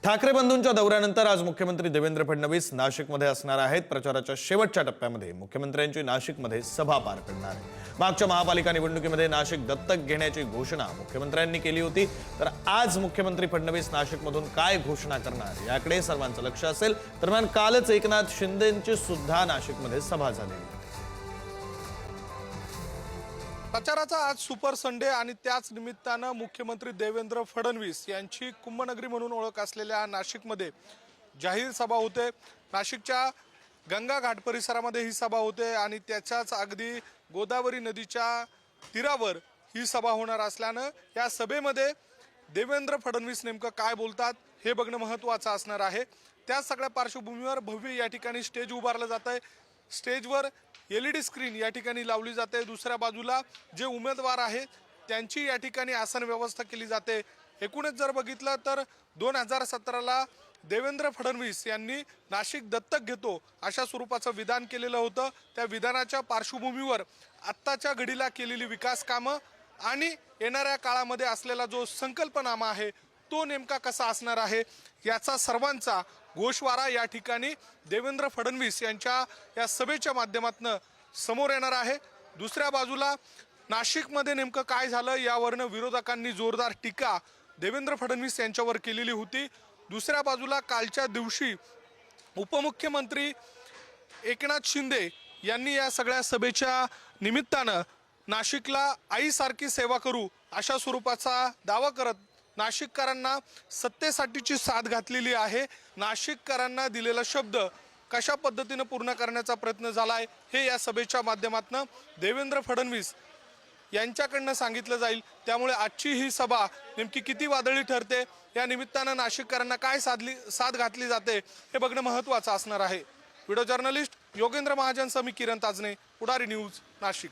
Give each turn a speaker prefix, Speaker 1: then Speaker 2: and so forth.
Speaker 1: ठाकरे बंधूंच्या दौऱ्यानंतर आज मुख्यमंत्री देवेंद्र फडणवीस नाशिकमध्ये असणार आहेत। प्रचाराच्या शेवटच्या टप्प्यामध्ये मुख्यमंत्र्यांची नाशिकमध्ये सभा पार पडणार आहे। मागच्या महापालिका निवडणुकीमध्ये नाशिक दत्तक घेण्याची घोषणा मुख्यमंत्र्यांनी केली होती, तर आज मुख्यमंत्री फडणवीस नाशिकमधून काय घोषणा करणार याकडे सर्वांचं लक्ष असेल। दरम्यान कालच एकनाथ शिंदेंची सुद्धा नाशिकमध्ये सभा झाली।
Speaker 2: प्रचाराचा आज सुपर संडे आणि त्याच निमित्तानं मुख्यमंत्री देवेंद्र फडणवीस यांची कुंभनगरी म्हणून ओळख असलेल्या नाशिकमध्ये जाहीर सभा होते। नाशिकच्या गंगा घाट परिसरामध्ये ही सभा होते आणि त्याच्याच अगदी गोदावरी नदीच्या तीरावर ही सभा होणार असल्यानं या सभेमध्ये देवेंद्र फडणवीस नेमकं काय बोलतात हे बघणं महत्त्वाचं असणार आहे। त्या सगळ्या पार्श्वभूमीवर भव्य या ठिकाणी स्टेज उभारलं जात आहे। स्टेजवर LED स्क्रीन या ठिकाणी लावली जाते। दुसऱ्या बाजूला जे उमेदवार आहेत त्यांची या ठिकाणी आसन व्यवस्था केली जाते। एकूणच जर बघितलं तर 2017ला देवेंद्र फडणवीस यांनी नाशिक दत्तक घेतो अशा स्वरूपाचं विधान केलेलं होतं। त्या विधानाच्या पार्श्वभूमीवर आत्ताच्या घडीला केलेली विकास कामं आणि येणाऱ्या काळामध्ये असलेला जो संकल्पनामा आहे तो नेमका कसा असणार आहे याचा सर्वांचा गोषवारा या ठिकाणी देवेंद्र फडणवीस यांच्या या सभेच्या माध्यमातून समोर येणार आहे। दुसऱ्या बाजूला नाशिकमध्ये नेमकं काय झालं यावरनं विरोधकांनी जोरदार टीका देवेंद्र फडणवीस यांच्यावर केलेली होती। दुसऱ्या बाजूला कालच्या दिवशी उपमुख्यमंत्री एकनाथ शिंदे यांनी या सगळ्या सभेच्या निमित्तानं नाशिकला आईसारखी सेवा करू अशा स्वरूपाचा दावा करत नाशिककरांना सत्तेसाठीची साथ घातलेली आहे। नाशिककरांना दिलेला शब्द कशा पद्धतीने पूर्ण करण्याचा प्रयत्न झालाय हे या सभेच्या माध्यमातून देवेंद्र फडणवीस यांच्याकडनं सांगितलं जाईल। त्यामुळे आजची ही सभा नेमकी किती वादळी ठरते, या निमित्तानं नाशिककरांना काय साथ घातली जाते हे बघणं महत्त्वाचं असणार आहे। व्हिडिओ जर्नलिस्ट योगेंद्र महाजनसह मी किरण ताजने, पुढारी न्यूज, नाशिक।